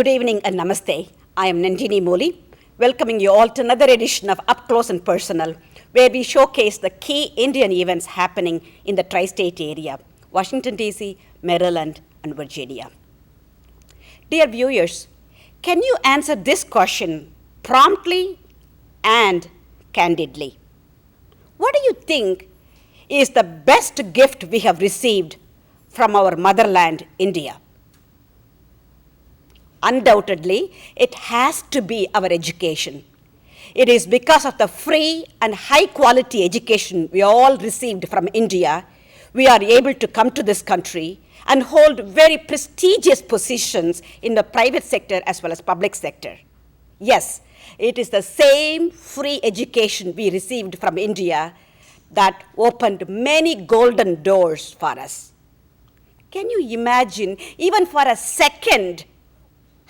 Good evening and namaste. I am Nandini Mouli, welcoming you all to another edition of Up Close and Personal, where we showcase the key Indian events happening in the tri-state area, Washington, D.C., Maryland, and Virginia. Dear viewers, can you answer this question promptly and candidly? What do you think is the best gift we have received from our motherland, India? Undoubtedly, it has to be our education. It is because of the free and high-quality education we all received from India, we are able to come to this country and hold very prestigious positions in the private sector as well as public sector. Yes, it is the same free education we received from India that opened many golden doors for us. Can you imagine, even for a second,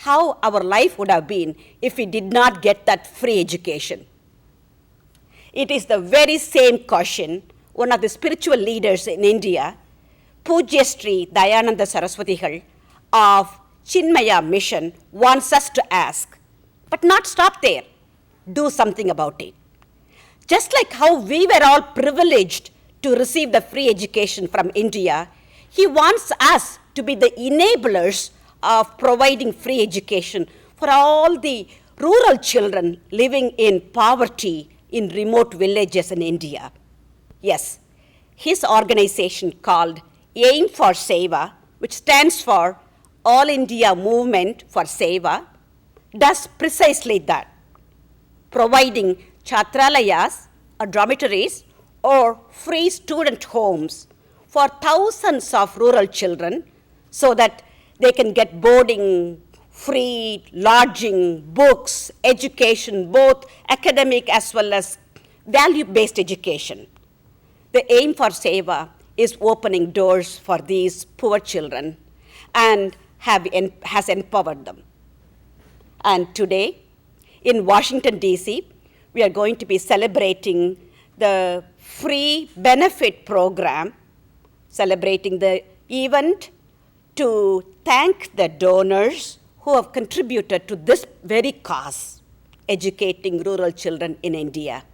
how our life would have been if we did not get that free education? It is the very same question one of the spiritual leaders in India, Pujya Sri Dayananda Saraswatigal of Chinmaya Mission, wants us to ask, but not stop there. Do something about it. Just like how we were all privileged to receive the free education from India, he wants us to be the enablers of providing free education for all the rural children living in poverty in remote villages in India. Yes, his organization called AIM For Seva, which stands for All India Movement for Seva, does precisely that, providing chatralayas or dormitories or free student homes for thousands of rural children so that they can get boarding, free lodging, books, education, both academic as well as value-based education. The AIM for Seva is opening doors for these poor children and has empowered them. And today, in Washington, D.C., we are going to be celebrating the free benefit program, celebrating the event to thank the donors who have contributed to this very cause, educating rural children in India.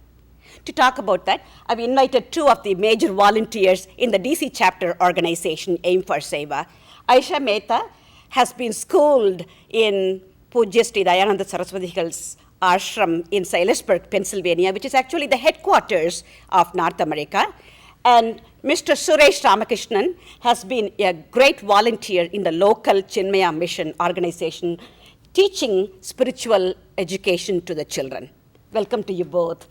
To talk about that, I've invited two of the major volunteers in the DC chapter organization, AIM For Seva. Aesha Mehta has been schooled in Pujya Sri Dayananda Saraswatigal's ashram in Salisbury, Pennsylvania, which is actually the headquarters of North America. And Mr. Suresh Ramakrishnan has been a great volunteer in the local Chinmaya Mission organization, teaching spiritual education to the children. Welcome to you both.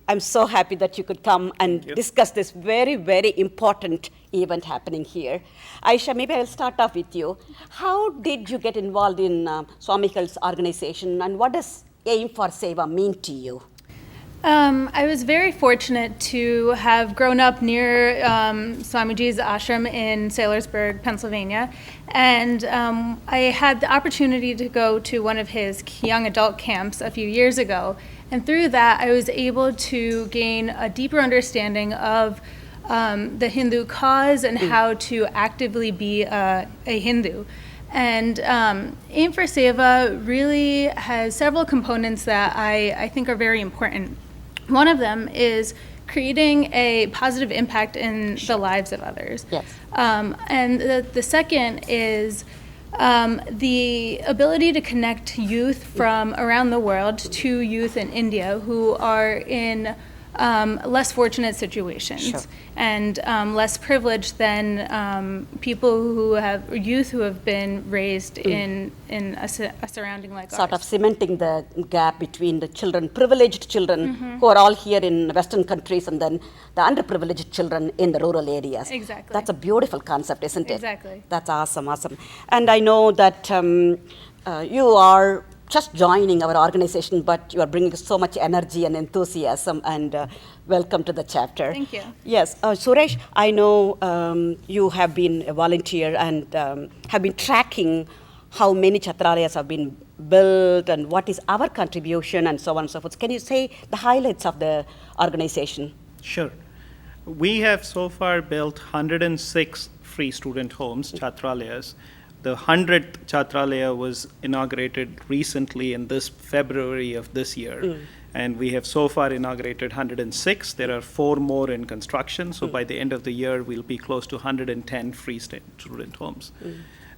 I'm so happy that you could come and discuss this very, very important event happening here. Aesha, maybe I'll start off with you. How did you get involved in Swamigal's organization, and what does AIM For Seva mean to you? I was very fortunate to have grown up near Swamiji's ashram in Salisbury, Pennsylvania, and I had the opportunity to go to one of his young adult camps a few years ago, and through that I was able to gain a deeper understanding of the Hindu cause and how to actively be a Hindu. And AIM For Seva really has several components that I think are very important. One of them is creating a positive impact in the lives of others. Yes. And the second is the ability to connect youth from around the world to youth in India who are in less fortunate situations. Sure. And less privileged than people who have, youth who have been raised in a surrounding like Sort ours. of cementing the gap between the children, privileged children who are all here in Western countries, and then the underprivileged children in the rural areas. Exactly. That's a beautiful concept, isn't it? Exactly. That's awesome, awesome. And I know that you are just joining our organization, but you are bringing so much energy and enthusiasm, and welcome to the chapter. Thank you. Yes, Suresh, I know you have been a volunteer and have been tracking how many chatralayas have been built and what is our contribution and so on and so forth. Can you say the highlights of the organization? Sure. We have so far built 106 free student homes, chatralayas. The 100th Chatralaya was inaugurated recently in this February of this year. And we have so far inaugurated 106. There are 4 more in construction. So by the end of the year, we'll be close to 110 free student homes.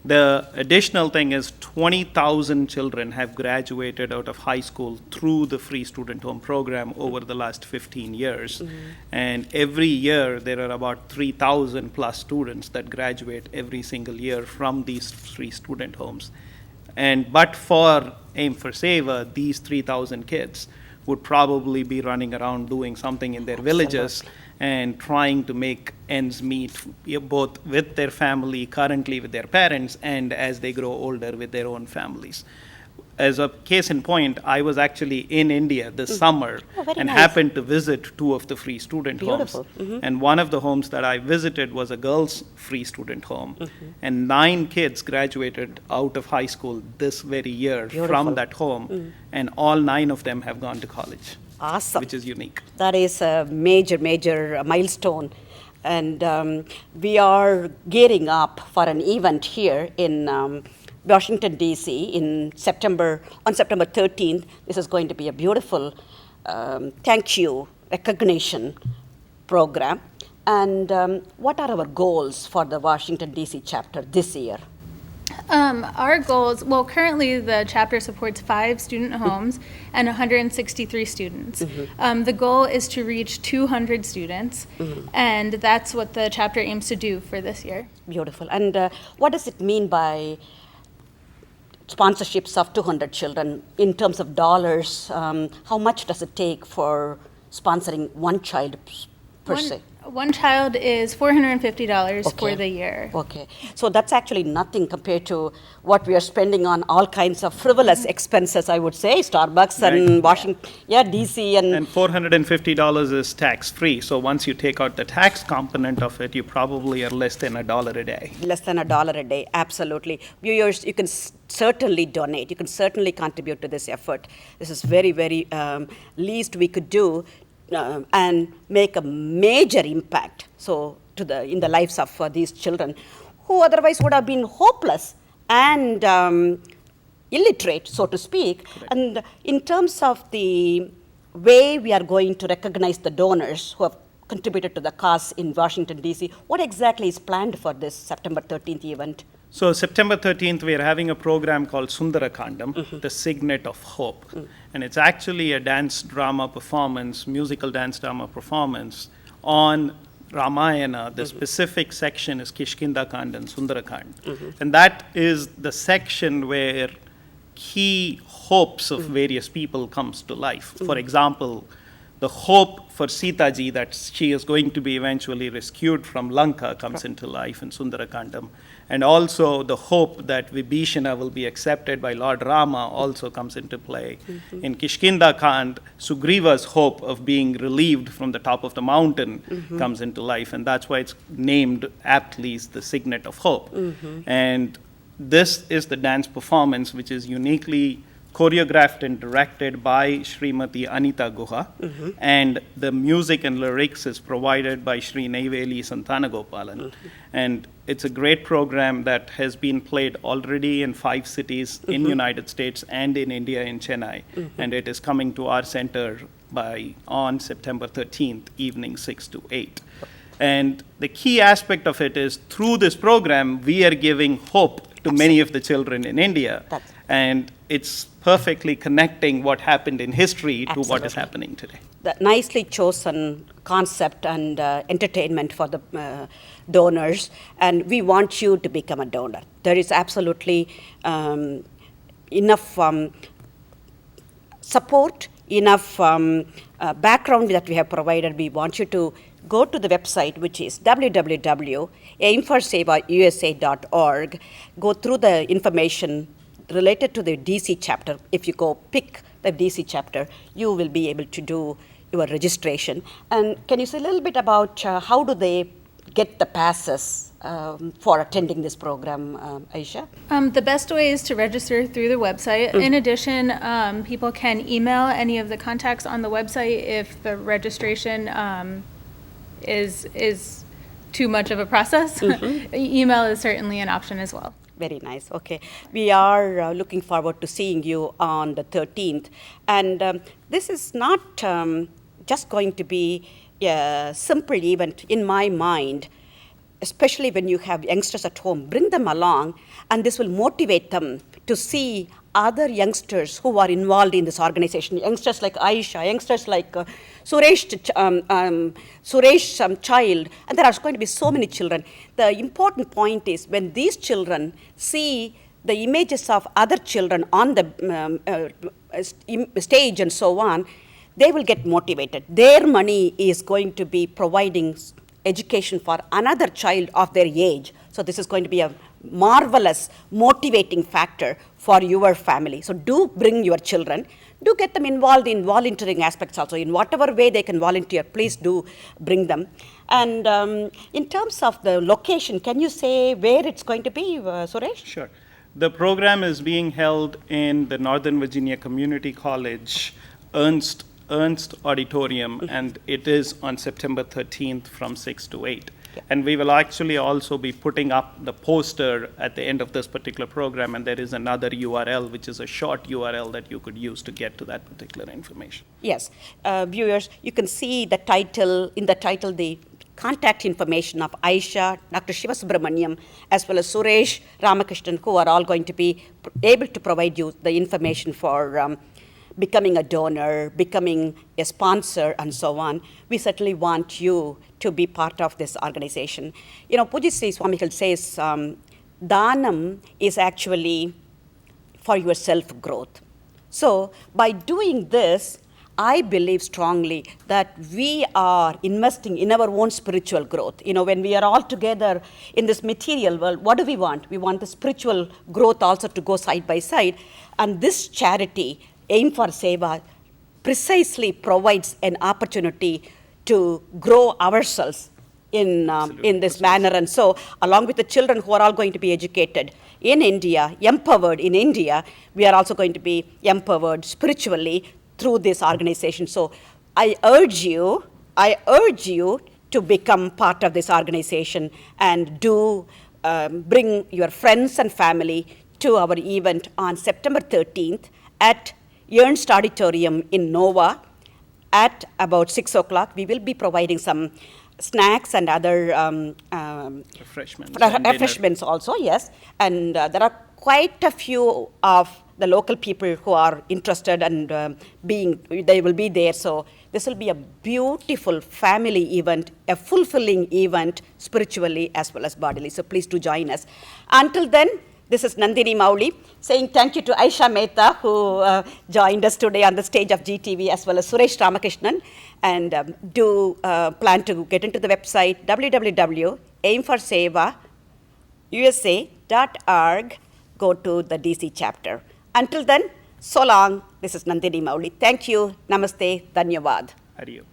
The additional thing is 20,000 children have graduated out of high school through the free student home program over the last 15 years. And every year, there are about 3,000 plus students that graduate every single year from these free student homes. But for AIM for Seva, these 3,000 kids would probably be running around doing something in their villages and trying to make ends meet, both with their family, currently with their parents, and as they grow older with their own families. As a case in point, I was actually in India this summer and happened to visit 2 of the free student homes. And one of the homes that I visited was a girls' free student home. And 9 kids graduated out of high school this very year from that home. And all 9 of them have gone to college. Awesome. Which is unique. That is a major milestone. And we are gearing up for an event here in Washington, D.C. on September 13th. This is going to be a beautiful thank you recognition program. And what are our goals for the Washington, D.C. chapter this year? Our goals, well, currently the chapter supports 5 student homes and 163 students. The goal is to reach 200 students, and that's what the chapter aims to do for this year. Beautiful. And what does it mean by sponsorships of 200 children in terms of dollars? How much does it take for sponsoring one child per se? One child is $450 for the year. Okay. So that's actually nothing compared to what we are spending on all kinds of frivolous expenses, I would say, Starbucks and Washington, DC. And $450 is tax-free. So once you take out the tax component of it, you probably are less than $1 a day. Less than $1 a day, absolutely. Viewers, you can certainly donate. You can certainly contribute to this effort. This is very, very least we could do. And make a major impact in the lives of these children who otherwise would have been hopeless and illiterate, so to speak. And in terms of the way we are going to recognize the donors who have contributed to the cause in Washington, D.C., what exactly is planned for this September 13th event? So September 13th, we are having a program called Sundarakandam, the Signet of Hope. And it's actually a musical dance drama performance on Ramayana. The specific section is Kishkindakand and Sundarakand. And that is the section where key hopes of various people comes to life. For example, the hope for Sita ji that she is going to be eventually rescued from Lanka comes into life in Sundarakandam. And also the hope that Vibhishana will be accepted by Lord Rama also comes into play. In Kishkindakand, Sugriva's hope of being relieved from the top of the mountain comes into life. And that's why it's named aptly the Signet of Hope. And this is the dance performance which is uniquely choreographed and directed by Srimati Anita Guha, and the music and lyrics is provided by Sri Neyveli Santanagopalan. And it's a great program that has been played already in 5 cities in United States and in India, in Chennai. And it is coming to our center on September 13th, evening 6 to 8. And the key aspect of it is through this program, we are giving hope to many of the children in India. And it's perfectly connecting what happened in history to what is happening today. The nicely chosen concept and entertainment for the donors, and we want you to become a donor. There is absolutely enough support, enough background that we have provided. We want you to go to the website, which is www.aimforsevausa.org. Go through the information related to the DC chapter. If you go pick the DC chapter, you will be able to do your registration. And can you say a little bit about how do they get the passes for attending this program, Aesha? The best way is to register through the website. In addition, people can email any of the contacts on the website if the registration is too much of a process. Email is certainly an option as well. Very nice. Okay. We are looking forward to seeing you on the 13th. And this is not just going to be a simple event in my mind, especially when you have youngsters at home. Bring them along, and this will motivate them to see other youngsters who are involved in this organization, youngsters like Aesha, youngsters like Suresh child, and there are going to be so many children. The important point is when these children see the images of other children on the stage and so on, they will get motivated. Their money is going to be providing education for another child of their age. So this is going to be a marvelous motivating factor for your family. So do bring your children. Do get them involved in volunteering aspects also. In whatever way they can volunteer, please do bring them. And in terms of the location, can you say where it's going to be, Suresh? Sure. The program is being held in the Northern Virginia Community College Ernst Auditorium, and it is on September 13th from 6 to 8. Yeah. And we will actually also be putting up the poster at the end of this particular program, and there is another URL, which is a short URL that you could use to get to that particular information. Yes. Viewers, you can see the title, in the title, the contact information of Aesha, Dr. Shiva Subramaniam, as well as Suresh, Ramakrishnan, who are all going to be able to provide you the information for becoming a donor, becoming a sponsor, and so on. We certainly want you to be part of this organization. You know, Pujya Sri Swamigal says, Dhanam is actually for your self-growth. So by doing this, I believe strongly that we are investing in our own spiritual growth. You know, when we are all together in this material world, what do we want? We want the spiritual growth also to go side by side. And this charity, AIM For Seva, precisely provides an opportunity to grow ourselves in this manner. And so, along with the children who are all going to be educated in India, empowered in India, we are also going to be empowered spiritually through this organization. So, I urge you to become part of this organization and do bring your friends and family to our event on September 13th at Ernst Auditorium in NOVA at about 6 o'clock. We will be providing some snacks and other refreshments also, yes. And there are quite a few of the local people who are interested and they will be there. So this will be a beautiful family event, a fulfilling event spiritually as well as bodily. So please do join us. Until then, this is Nandini Mouli saying thank you to Aesha Mehta, who joined us today on the stage of GTV, as well as Suresh Ramakrishnan. And do plan to get into the website www.aimforseva.usa.org. Go to the DC chapter. Until then, so long. This is Nandini Mouli. Thank you. Namaste. Dhanyavad. Adieu.